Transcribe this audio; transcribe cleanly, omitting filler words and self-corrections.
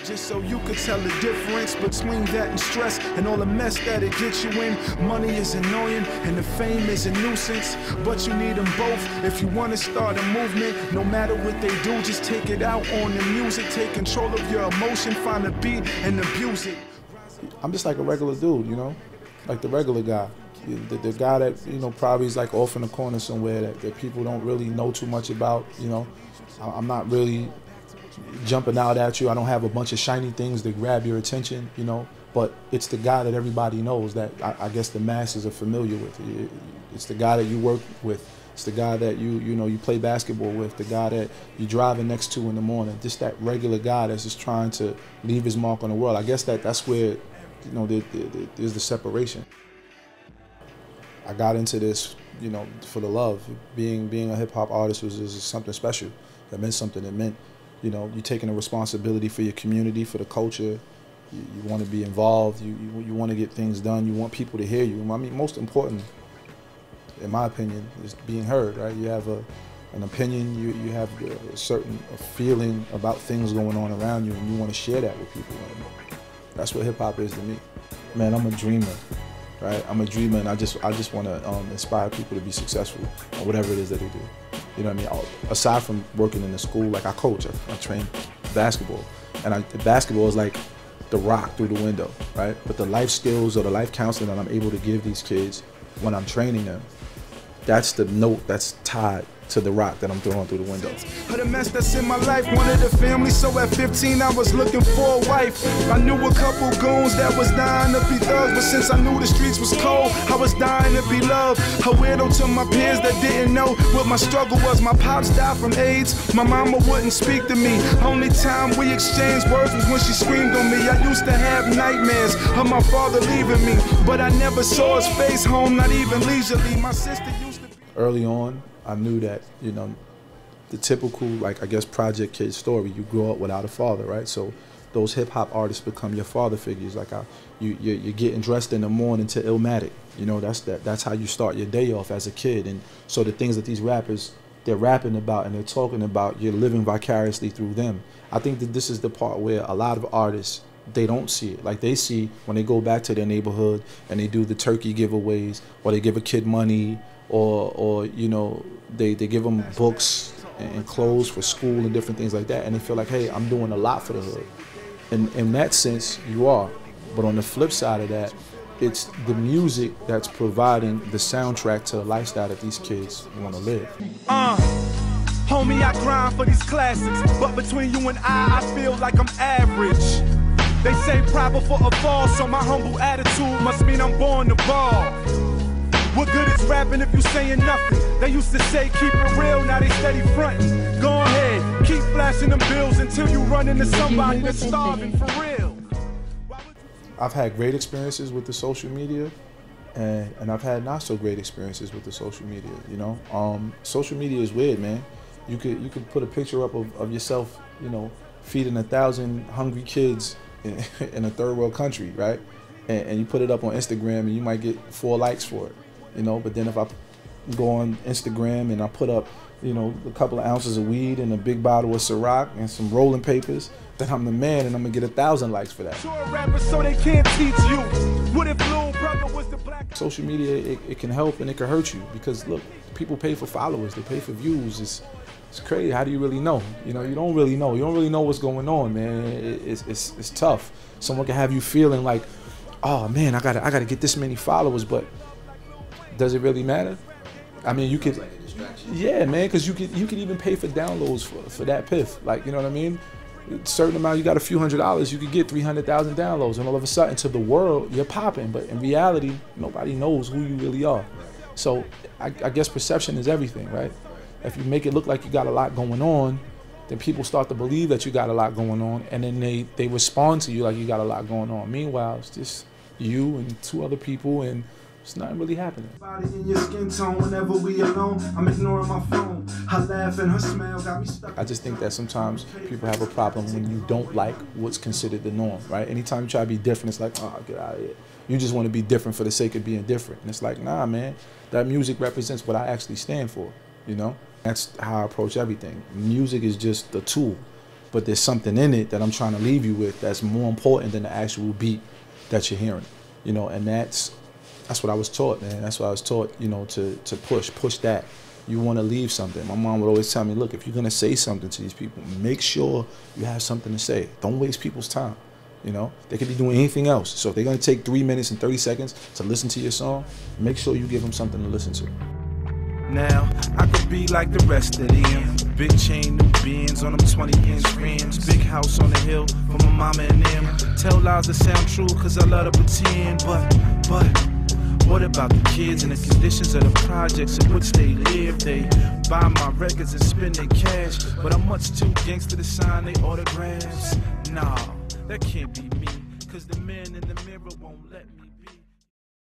just so you could tell the difference between that and stress and all the mess that it gets you in. Money is annoying and the fame is a nuisance, but you need them both if you want to start a movement. No matter what they do, just take it out on the music. Take control of your emotion, find a beat and abuse it. I'm just like a regular dude, you know, like the regular guy. The guy that, you know, probably is like off in the corner somewhere that people don't really know too much about, you know. I'm not really jumping out at you. I don't have a bunch of shiny things that grab your attention, you know, but it's the guy that everybody knows, that I guess the masses are familiar with. It's the guy that you work with. It's the guy that you know, you play basketball with, the guy that you're driving next to in the morning. Just that regular guy that's just trying to leave his mark on the world. I guess that's where, you know, there's the separation. I got into this, you know, for the love. Being a hip-hop artist is something special. That meant something. It meant, you know, you're taking a responsibility for your community, for the culture. You want to be involved. You want to get things done. You want people to hear you. I mean, most important, in my opinion, is being heard, right? You have an opinion. You have a certain feeling about things going on around you, and you want to share that with people. And that's what hip-hop is to me. Man, I'm a dreamer. Right? I'm a dreamer, and I just want to inspire people to be successful or whatever it is that they do. You know what I mean? Aside from working in the school, like I coach, I train basketball, and basketball is like the rock through the window, right? But the life skills or the life counseling that I'm able to give these kids when I'm training them, that's the note that's tied to the rock that I'm throwing through the window. The mess that's in my life, wanted a family, so at 15 I was looking for a wife. I knew a couple goons that was dying to be thugs, but since I knew the streets was cold, I was dying to be loved. A weirdo to my peers that didn't know what my struggle was. My pops died from AIDS, my mama wouldn't speak to me. Only time we exchanged words was when she screamed on me. I used to have nightmares of my father leaving me, but I never saw his face home, not even leisurely. My sister used to be... Early on, I knew that, you know, the typical, like, I guess, project kid story, you grow up without a father, right? So those hip-hop artists become your father figures. Like, you're getting dressed in the morning to Illmatic. You know, that's how you start your day off as a kid. And so the things that these rappers, they're rapping about and they're talking about, you're living vicariously through them. I think that this is the part where a lot of artists, they don't see it. Like, they see when they go back to their neighborhood and they do the turkey giveaways, or they give a kid money, or you know, they give them books and clothes for school and different things like that, and they feel like, hey, I'm doing a lot for the hood. And in that sense, you are. But on the flip side of that, it's the music that's providing the soundtrack to the lifestyle that these kids want to live. Homie, I grind for these classics, but between you and I feel like I'm average. They say pride before a fall, so my humble attitude must mean I'm born to ball. What good is rapping if you saying nothing? They used to say keep it real, now they steady fronting. Go ahead, keep flashing them bills until you run into somebody that's starving for real. I've had great experiences with the social media, and I've had not so great experiences with the social media, you know? Social media is weird, man. You could put a picture up of yourself, you know, feeding 1,000 hungry kids in a third world country, right? And you put it up on Instagram and you might get 4 likes for it. You know, but then if I go on Instagram and I put up, you know, a couple of ounces of weed and a big bottle of Ciroc and some rolling papers, then I'm the man and I'm gonna get 1,000 likes for that. So they can't teach you. What if little brother was the black? Social media, it can help and it can hurt you, because look, people pay for followers, they pay for views. It's crazy. How do you really know? You know, you don't really know. You don't really know what's going on, man. It's tough. Someone can have you feeling like, oh man, I gotta get this many followers, but does it really matter? I mean, you could, yeah, man, because you could even pay for downloads for that piff. Like, you know what I mean? A certain amount, you got a few $100s, you could get 300,000 downloads, and all of a sudden, to the world, you're popping. But in reality, nobody knows who you really are. So I guess perception is everything, right? If you make it look like you got a lot going on, then people start to believe that you got a lot going on, and then they respond to you like you got a lot going on. Meanwhile, it's just you and 2 other people, and it's nothing really happening. Body in your skin tone whenever we alone. I'm ignoring my phone. Her laugh and her smile got me stuck. I just think that sometimes people have a problem when you don't like what's considered the norm, right? Anytime you try to be different, it's like, oh, get out of here. You just want to be different for the sake of being different. And it's like, nah, man, that music represents what I actually stand for, you know? That's how I approach everything. Music is just a tool. but there's something in it that I'm trying to leave you with that's more important than the actual beat that you're hearing, you know, and that's what I was taught, man. That's what I was taught, you know, to push that. You want to leave something. My mom would always tell me, look, if you're going to say something to these people, make sure you have something to say. Don't waste people's time. You know, they could be doing anything else. So if they're going to take 3 minutes and 30 seconds to listen to your song, make sure you give them something to listen to. Now, I could be like the rest of them. Big chain, new Benz on them 20-inch rims. Big house on the hill for my mama and them. Tell lies that sound true cause I love to pretend. But what about the kids and the conditions of the projects in which they live? They buy my records and spend their cash, but I'm much too gangster to sign their autographs. Nah, that can't be me, cause the man in the mirror won't